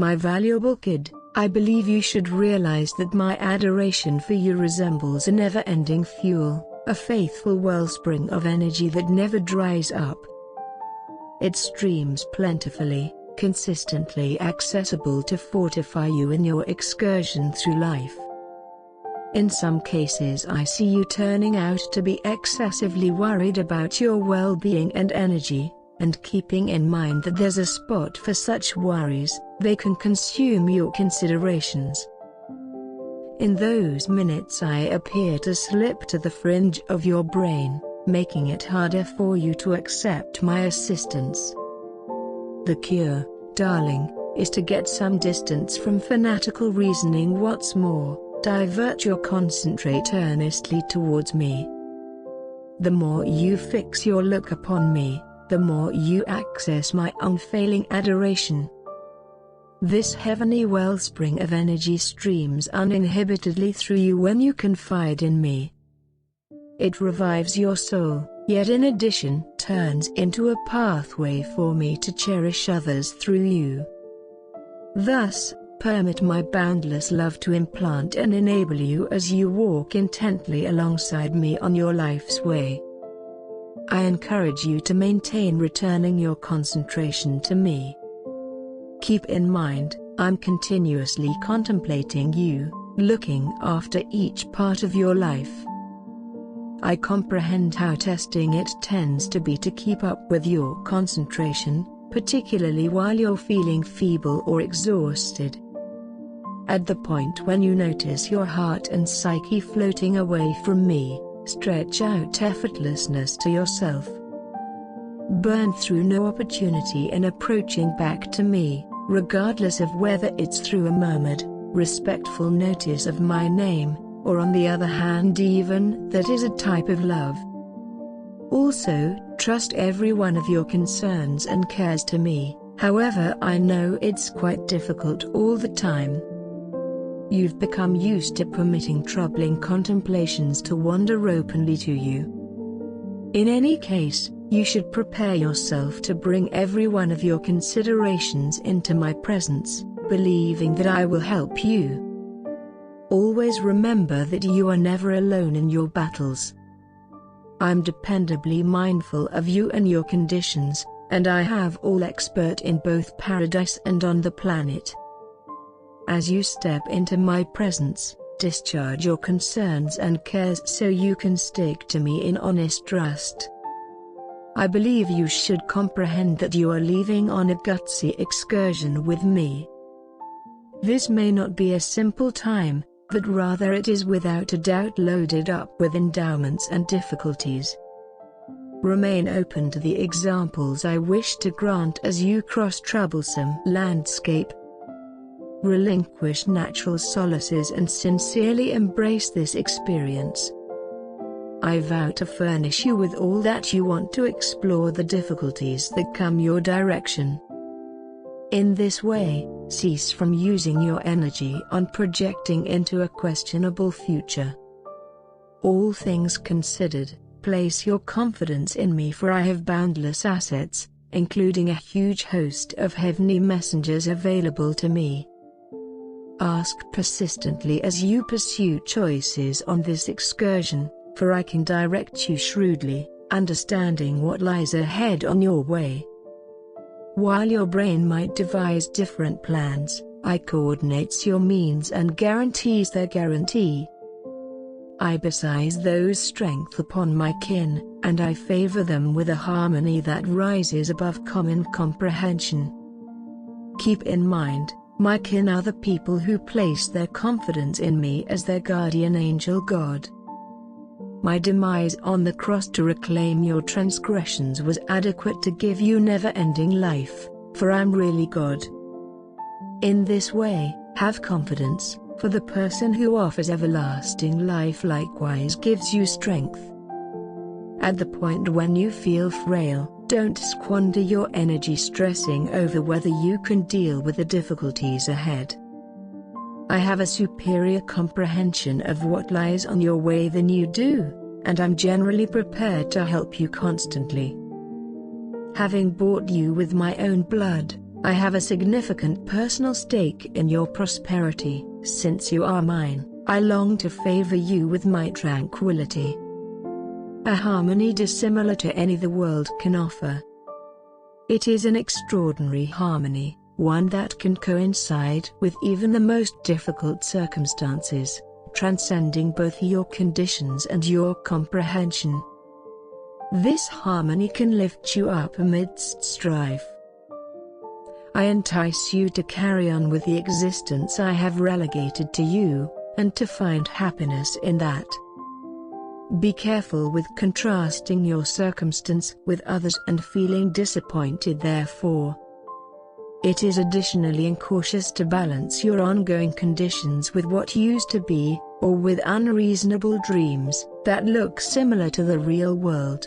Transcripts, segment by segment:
My valuable kid, I believe you should realize that my adoration for you resembles a never-ending fuel, a faithful wellspring of energy that never dries up. It streams plentifully, consistently accessible to fortify you in your excursion through life. In some cases I see you turning out to be excessively worried about your well-being and energy, and keeping in mind that there's a spot for such worries, they can consume your considerations. In those minutes I appear to slip to the fringe of your brain, making it harder for you to accept my assistance. The cure, darling, is to get some distance from fanatical reasoning. What's more, divert your concentrate earnestly towards me. The more you fix your look upon me, the more you access my unfailing adoration. This heavenly wellspring of energy streams uninhibitedly through you when you confide in me. It revives your soul, yet in addition turns into a pathway for me to cherish others through you. Thus, permit my boundless love to implant and enable you as you walk intently alongside me on your life's way. I encourage you to maintain returning your concentration to me. Keep in mind, I'm continuously contemplating you, looking after each part of your life. I comprehend how testing it tends to be to keep up with your concentration, particularly while you're feeling feeble or exhausted. At the point when you notice your heart and psyche floating away from me, stretch out effortlessness to yourself. Burn through no opportunity in approaching back to me, regardless of whether it's through a murmured, respectful notice of my name, or on the other hand even that is a type of love. Also, trust every one of your concerns and cares to me, however I know it's quite difficult all the time. You've become used to permitting troubling contemplations to wander openly to you. In any case, you should prepare yourself to bring every one of your considerations into my presence, believing that I will help you. Always remember that you are never alone in your battles. I'm dependably mindful of you and your conditions, and I have all expert in both paradise and on the planet. As you step into my presence, discharge your concerns and cares so you can stick to me in honest trust. I believe you should comprehend that you are leaving on a gutsy excursion with me. This may not be a simple time, but rather it is without a doubt loaded up with endowments and difficulties. Remain open to the examples I wish to grant as you cross troublesome landscape. Relinquish natural solaces and sincerely embrace this experience. I vow to furnish you with all that you want to explore the difficulties that come your direction. In this way, cease from using your energy on projecting into a questionable future. All things considered, place your confidence in me, for I have boundless assets, including a huge host of heavenly messengers available to me. Ask persistently as you pursue choices on this excursion, for I can direct you shrewdly, understanding what lies ahead on your way. While your brain might devise different plans, I coordinates your means and guarantees their guarantee. I bestow those strength upon my kin, and I favor them with a harmony that rises above common comprehension. Keep in mind, my kin are the people who place their confidence in me as their guardian angel God. My demise on the cross to reclaim your transgressions was adequate to give you never-ending life, for I'm really God. In this way, have confidence, for the person who offers everlasting life likewise gives you strength. At the point when you feel frail, don't squander your energy stressing over whether you can deal with the difficulties ahead. I have a superior comprehension of what lies on your way than you do, and I'm generally prepared to help you constantly. Having bought you with my own blood, I have a significant personal stake in your prosperity. Since you are mine, I long to favor you with my tranquility. A harmony dissimilar to any the world can offer. It is an extraordinary harmony, one that can coincide with even the most difficult circumstances, transcending both your conditions and your comprehension. This harmony can lift you up amidst strife. I entice you to carry on with the existence I have relegated to you, and to find happiness in that. Be careful with contrasting your circumstance with others and feeling disappointed therefore. It is additionally incautious to balance your ongoing conditions with what used to be, or with unreasonable dreams that look similar to the real world.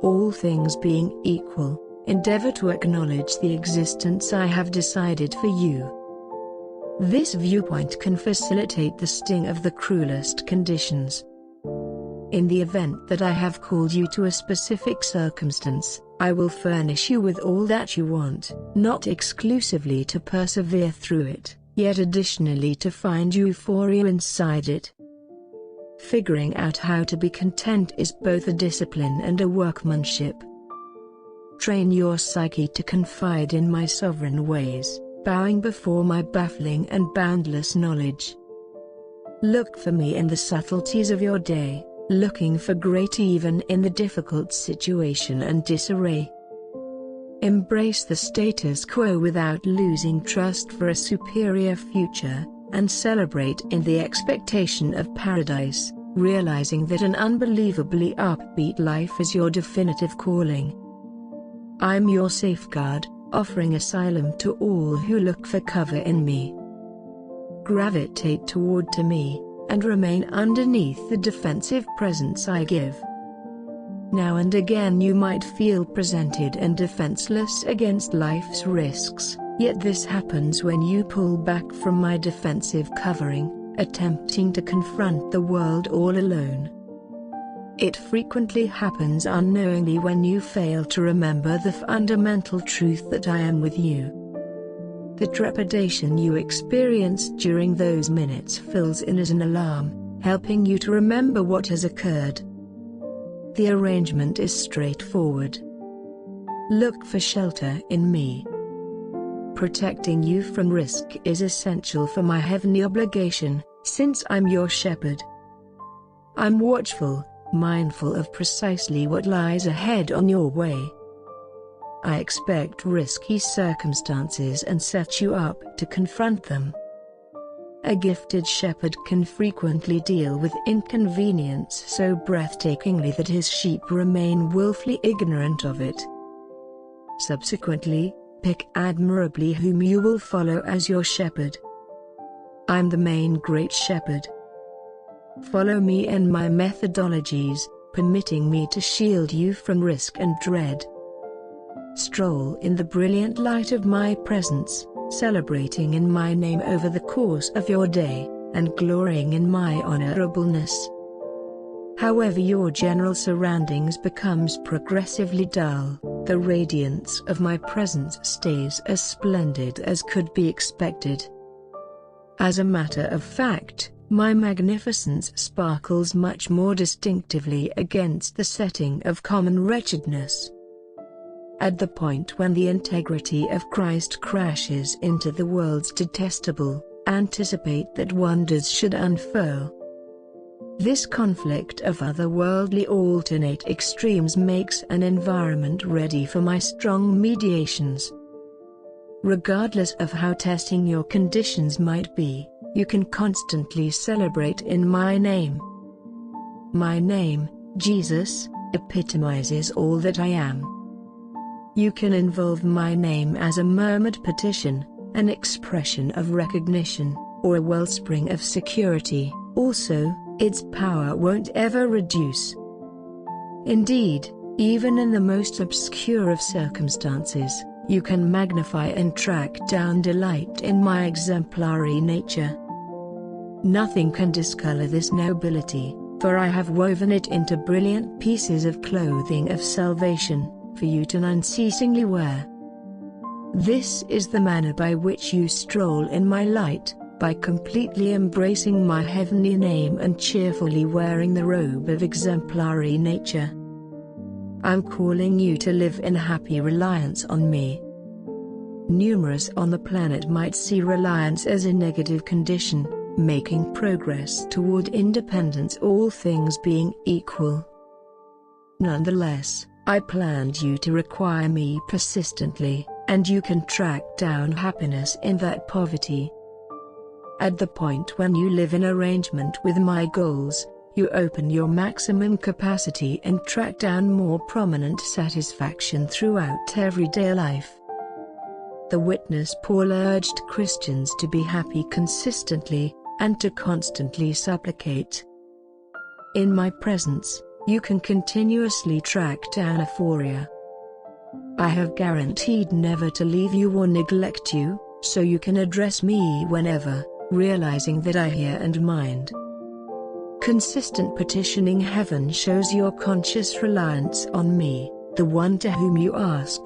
All things being equal, endeavor to acknowledge the existence I have decided for you. This viewpoint can facilitate the sting of the cruelest conditions. In the event that I have called you to a specific circumstance, I will furnish you with all that you want, not exclusively to persevere through it, yet additionally to find euphoria inside it. Figuring out how to be content is both a discipline and a workmanship. Train your psyche to confide in my sovereign ways, bowing before my baffling and boundless knowledge. Look for me in the subtleties of your day, looking for great even in the difficult situation and disarray. Embrace the status quo without losing trust for a superior future, and celebrate in the expectation of paradise, realizing that an unbelievably upbeat life is your definitive calling. I'm your safeguard, offering asylum to all who look for cover in me. Gravitate toward to me, and remain underneath the defensive presence I give. Now and again you might feel presented and defenseless against life's risks, yet this happens when you pull back from my defensive covering, attempting to confront the world all alone. It frequently happens unknowingly when you fail to remember the fundamental truth that I am with you. The trepidation you experience during those minutes fills in as an alarm, helping you to remember what has occurred. The arrangement is straightforward. Look for shelter in me. Protecting you from risk is essential for my heavenly obligation, since I'm your shepherd. I'm watchful, mindful of precisely what lies ahead on your way. I expect risky circumstances and set you up to confront them. A gifted shepherd can frequently deal with inconvenience so breathtakingly that his sheep remain willfully ignorant of it. Subsequently, pick admirably whom you will follow as your shepherd. I'm the main great shepherd. Follow me and my methodologies, permitting me to shield you from risk and dread. Stroll in the brilliant light of my presence, celebrating in my name over the course of your day, and glorying in my honorableness. However your general surroundings becomes progressively dull, the radiance of my presence stays as splendid as could be expected. As a matter of fact, my magnificence sparkles much more distinctively against the setting of common wretchedness. At the point when the integrity of Christ crashes into the world's detestable, anticipate that wonders should unfurl. This conflict of otherworldly alternate extremes makes an environment ready for my strong mediations. Regardless of how testing your conditions might be, you can constantly celebrate in my name. My name, Jesus, epitomizes all that I am. You can involve my name as a murmured petition, an expression of recognition, or a wellspring of security. Also, its power won't ever reduce. Indeed, even in the most obscure of circumstances, you can magnify and track down delight in my exemplary nature. Nothing can discolor this nobility, for I have woven it into brilliant pieces of clothing of salvation, for you to unceasingly wear. This is the manner by which you stroll in my light, by completely embracing my heavenly name and cheerfully wearing the robe of exemplary nature. I'm calling you to live in happy reliance on me. Numerous on the planet might see reliance as a negative condition, making progress toward independence, all things being equal. Nonetheless, I planned you to require me persistently, and you can track down happiness in that poverty. At the point when you live in arrangement with my goals, you open your maximum capacity and track down more prominent satisfaction throughout everyday life. The witness Paul urged Christians to be happy consistently, and to constantly supplicate. In my presence, you can continuously track down euphoria. I have guaranteed never to leave you or neglect you, so you can address me whenever, realizing that I hear and mind. Consistent petitioning heaven shows your conscious reliance on me, the one to whom you ask.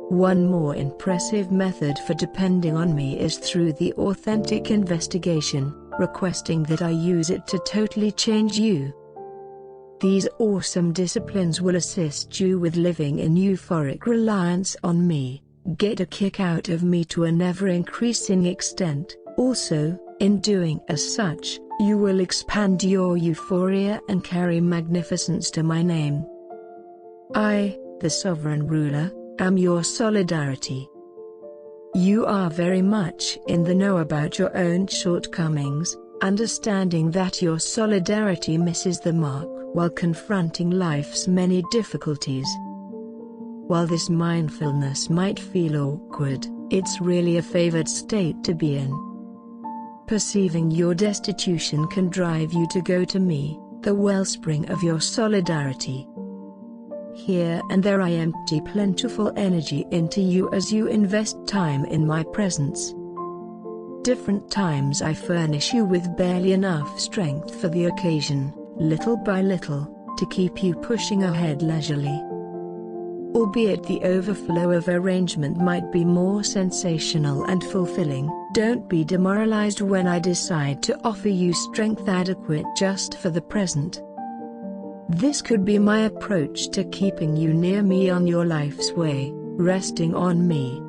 One more impressive method for depending on me is through the authentic investigation, requesting that I use it to totally change you. These awesome disciplines will assist you with living in euphoric reliance on me, get a kick out of me to an ever-increasing extent. Also, in doing as such, you will expand your euphoria and carry magnificence to my name. I, the sovereign ruler, am your solidarity. You are very much in the know about your own shortcomings, understanding that your solidarity misses the mark while confronting life's many difficulties. While this mindfulness might feel awkward, it's really a favored state to be in. Perceiving your destitution can drive you to go to me, the wellspring of your solidarity. Here and there I empty plentiful energy into you as you invest time in my presence. Different times I furnish you with barely enough strength for the occasion, little by little, to keep you pushing ahead leisurely. Albeit the overflow of arrangement might be more sensational and fulfilling, don't be demoralized when I decide to offer you strength adequate just for the present. This could be my approach to keeping you near me on your life's way, resting on me.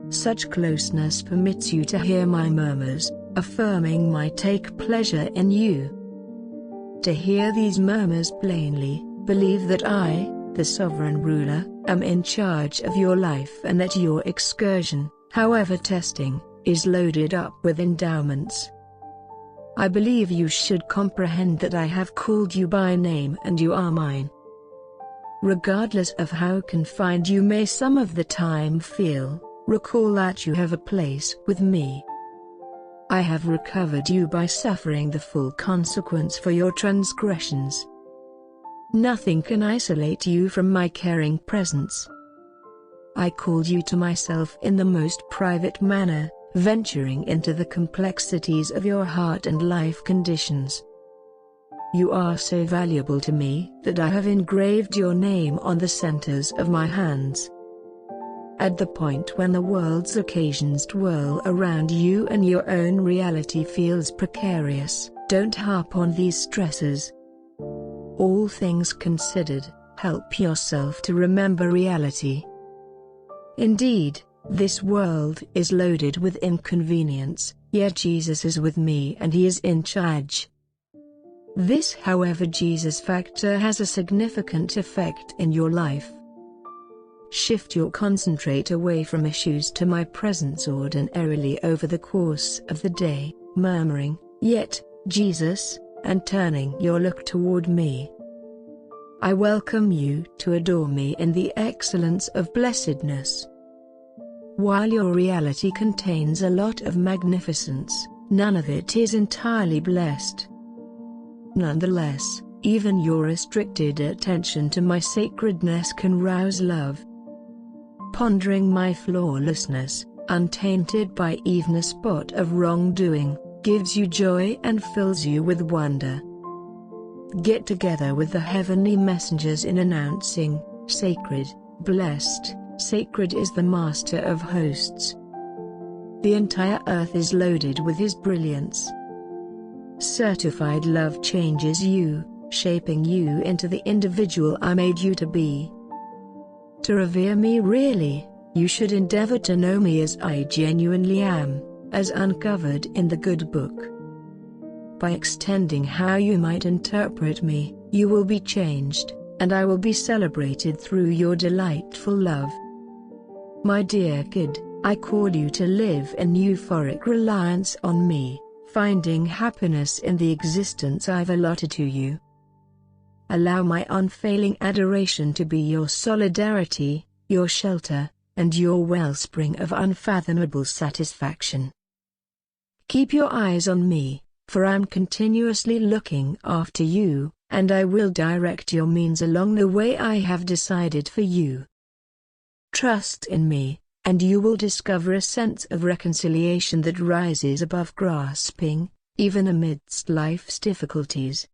Such closeness permits you to hear my murmurs, affirming my take pleasure in you. To hear these murmurs plainly, believe that I, the sovereign ruler, am in charge of your life and that your excursion, however testing, is loaded up with endowments. I believe you should comprehend that I have called you by name and you are mine. Regardless of how confined you may some of the time feel, recall that you have a place with me. I have recovered you by suffering the full consequence for your transgressions. Nothing can isolate you from my caring presence. I called you to myself in the most private manner, venturing into the complexities of your heart and life conditions. You are so valuable to me that I have engraved your name on the centers of my hands. At the point when the world's occasions twirl around you and your own reality feels precarious, don't harp on these stresses. All things considered, help yourself to remember reality. Indeed, this world is loaded with inconvenience, yet Jesus is with me and He is in charge. This, however, Jesus factor has a significant effect in your life. Shift your concentrate away from issues to my presence ordinarily over the course of the day, murmuring, "Yet, Jesus," and turning your look toward me. I welcome you to adore me in the excellence of blessedness. While your reality contains a lot of magnificence, none of it is entirely blessed. Nonetheless, even your restricted attention to my sacredness can rouse love. Pondering my flawlessness, untainted by even a spot of wrongdoing, gives you joy and fills you with wonder. Get together with the heavenly messengers in announcing, sacred, blessed, Sacred is the Master of Hosts. The entire earth is loaded with his brilliance. Certified love changes you, shaping you into the individual I made you to be. To revere me really, you should endeavor to know me as I genuinely am, as uncovered in the good book. By extending how you might interpret me, you will be changed, and I will be celebrated through your delightful love. My dear kid, I call you to live in euphoric reliance on me, finding happiness in the existence I've allotted to you. Allow my unfailing adoration to be your solidarity, your shelter, and your wellspring of unfathomable satisfaction. Keep your eyes on me, for I'm continuously looking after you, and I will direct your means along the way I have decided for you. Trust in me, and you will discover a sense of reconciliation that rises above grasping, even amidst life's difficulties.